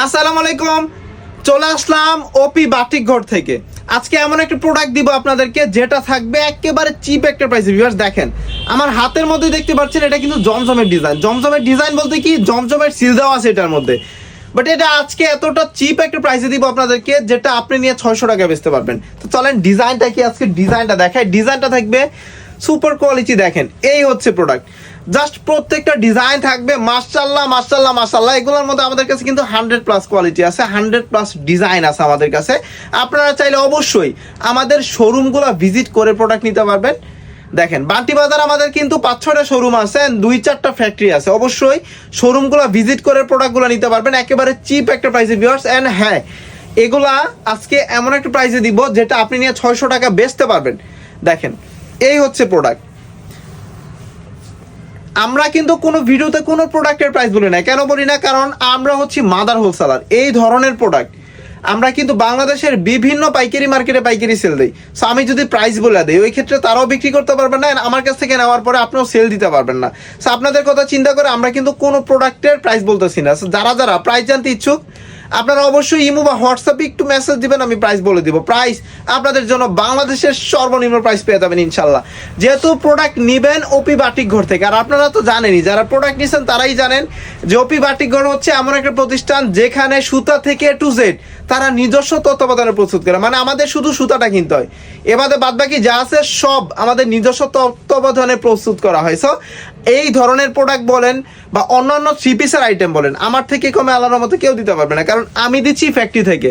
আসসালামু আলাইকুম, চলে আসলাম ওপি বাটিক ঘর থেকে। আজকে এমন একটা প্রোডাক্ট দিব আপনাদেরকে যেটা থাকবে একেবারে চিপ একটা প্রাইসে। ভিউয়ার্স দেখেন আমার হাতের মধ্যে দেখতে পাচ্ছেন, এটা কিন্তু জমজমের ডিজাইন। জমজমের ডিজাইন বলতে কি, জমজমের সিল দেওয়া আছে এটার মধ্যে, বাট এটা আজকে এতটা চিপ একটা প্রাইসে দিব আপনাদেরকে যেটা আপনি নিয়ে 600 টাকা বেচতে পারবেন। তো চলেন ডিজাইনটা কি আজকে ডিজাইনটা দেখাই। ডিজাইনটা থাকবে সুপার কোয়ালিটি। দেখেন এই হচ্ছে প্রোডাক্ট, জাস্ট প্রত্যেকটা ডিজাইন থাকবে মাশাআল্লাহ মাশাআল্লাহ মাশাআল্লাহ। এগুলোর মধ্যে আমাদের কাছে কিন্তু 100+ কোয়ালিটি আছে, 100+ ডিজাইন আছে আমাদের কাছে। আপনারা চাইলে অবশ্যই আমাদের শোরুমগুলো ভিজিট করে প্রোডাক্ট নিতে পারবেন। দেখেন বান্টি বাজার আমাদের কিন্তু 5-6টা শোরুম আছে, 2-4টা ফ্যাক্টরি আছে। অবশ্যই শোরুমগুলো ভিজিট করে প্রোডাক্টগুলো নিতে পারবেন একেবারে চিপ একটা প্রাইসে ভিউয়ার্স। এন্ড হ্যাঁ, এগুলা আজকে এমন একটা প্রাইসে দিব যেটা আপনি নিয়ে 600 টাকা বেচতে পারবেন। দেখেন এই হচ্ছে প্রোডাক্ট। আমরা কিন্তু কোনো ভিডিওতে কোনো প্রোডাক্টের প্রাইস বলি না। কেন বলি না? কারণ আমরা হচ্ছি মাদার হোলসেলার। এই ধরনের প্রোডাক্ট আমরা কিন্তু বাংলাদেশের বিভিন্ন পাইকারি মার্কেটে পাইকারি সেল দিই। সো আমি যদি প্রাইস বলে দিই, ওই ক্ষেত্রে তারাও বিক্রি করতে পারবেন না, আমার কাছ থেকে নেওয়ার পরে আপনিও সেল দিতে পারবেন না। সো আপনাদের কথা চিন্তা করে আমরা কিন্তু কোনো প্রোডাক্টের প্রাইস বলতেছি না। সো যারা যারা প্রাইস জানতে ইচ্ছুক আপনারা অবশ্যই ইমো বা হোয়াটসঅ্যাপে একটু মেসেজ দিবেন, আমি প্রাইস বলে দিব। প্রাইস আপনাদের জন্য বাংলাদেশের সর্বনিম্ন প্রাইস পেয়ে যাবেন ইনশাল্লাহ। যেহেতু প্রোডাক্ট নিবেন ওপি বাটিক ঘর থেকে, আর আপনারা তো জানেনই, যারা প্রোডাক্ট নিছেন তারাই জানেন যে ওপি বাটিক ঘর হচ্ছে এমন একটা প্রতিষ্ঠান যেখানে সুতা থেকে টু জেড তারা নিজস্ব তত্ত্বাবধানে প্রস্তুত করে। মানে আমাদের শুধু সুতাটা কিনতে হয়, এবারে বাদবাকি যা আছে সব আমাদের নিজস্ব তত্ত্বাবধানে প্রস্তুত করা হয়। সো এই ধরনের প্রোডাক্ট বলেন বা অন্যান্য 3 পিসের আইটেম বলেন, আমার থেকে কমে আল্লাহর মতো কেউ দিতে পারবে না, কারণ আমি দিচ্ছি ফ্যাক্টরি থেকে।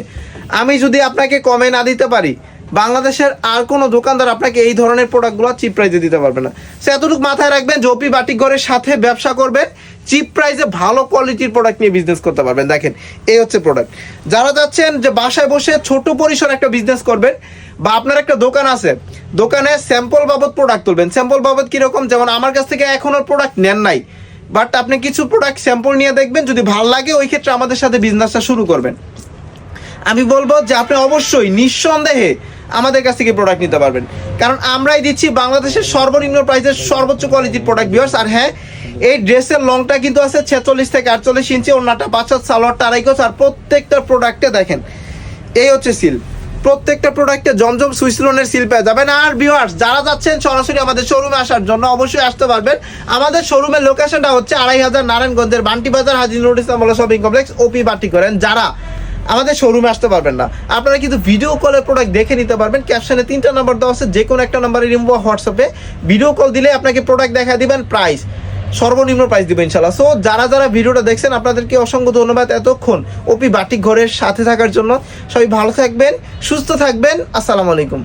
আমি যদি আপনাকে কমে না দিতে পারি, বাংলাদেশের আর কোনো দোকানদার আপনাকে এই ধরনের প্রোডাক্টগুলো চিপ প্রাইসে দিতে পারবে না। সে এতটুকু মাথায় রাখবেন যে ওপি বাটিক ঘরের সাথে ব্যবসা করবেন, চিপ প্রাইসে ভালো কোয়ালিটির প্রোডাক্ট নিয়ে বিজনেস করতে পারবেন। দেখেন এই হচ্ছে প্রোডাক্ট। যারা যাচ্ছেন যে বাসায় বসে ছোট পরিসর একটা বিজনেস করবেন, বা আপনার একটা দোকান আছে, দোকানে স্যাম্পল বাবদ প্রোডাক্ট তুলবেন। স্যাম্পল বাবদ কিরকম, যেমন আমার কাছ থেকে এখনো প্রোডাক্ট নেন নাই, বাট আপনি কিছু প্রোডাক্ট স্যাম্পল নিয়ে দেখবেন, যদি ভালো লাগে ওই ক্ষেত্রে আমাদের সাথে বিজনেসটা শুরু করবেন। আমি বলবো যে আপনি অবশ্যই নিঃসন্দেহে আমাদের কাছ থেকে প্রোডাক্ট নিতে পারবেন, কারণ আমরাই দিচ্ছি বাংলাদেশের সর্বনিম্ন প্রাইসের সর্বোচ্চ কোয়ালিটির প্রোডাক্ট ভিউয়ার্স। আর হ্যাঁ, এই ড্রেসের লংটা কিন্তু আছে 46 থেকে 48 ইঞ্চি, ওনাটা 5 সালোয়ারটা 2.5 গজ। আর প্রত্যেকটা প্রোডাক্টে দেখেন এই হচ্ছে সিল, প্রত্যেকটা প্রোডাক্টে জমজম সুইস লোনের সিল পেয়ে যাবেন। আর ভিউয়ার্স যারা যাচ্ছেন সরাসরি আমাদের শোরুমে আসার জন্য অবশ্যই আসতে পারবেন। আমাদের শোরুমের লোকেশনটা হচ্ছে 2500 নারায়ণগঞ্জের বান্টি বাজার হাজি নুরুল ইসলাম শপিং কমপ্লেক্স ওপি বাটিক করেন। যারা আমাদের শোরুমে আসতে পারবেন না, আপনারা কিন্তু ভিডিও কলে প্রোডাক্ট দেখে নিতে পারবেন। ক্যাপশনে 3টা নাম্বার দেওয়া আছে, যে কোনো একটা নাম্বারে ইমো হোয়াটসঅ্যাপে ভিডিও কল দিলে আপনাকে প্রোডাক্ট দেখা দিবেন, প্রাইস সর্বনিম্ন প্রাইস দিবেন ইনশাল্লাহ। সো যারা যারা ভিডিওটা দেখছেন আপনাদেরকে অসংখ্য ধন্যবাদ এতক্ষণ ওপি বাটিক ঘরের সাথে থাকার জন্য। সবাই ভালো থাকবেন, সুস্থ থাকবেন। আসসালামু আলাইকুম।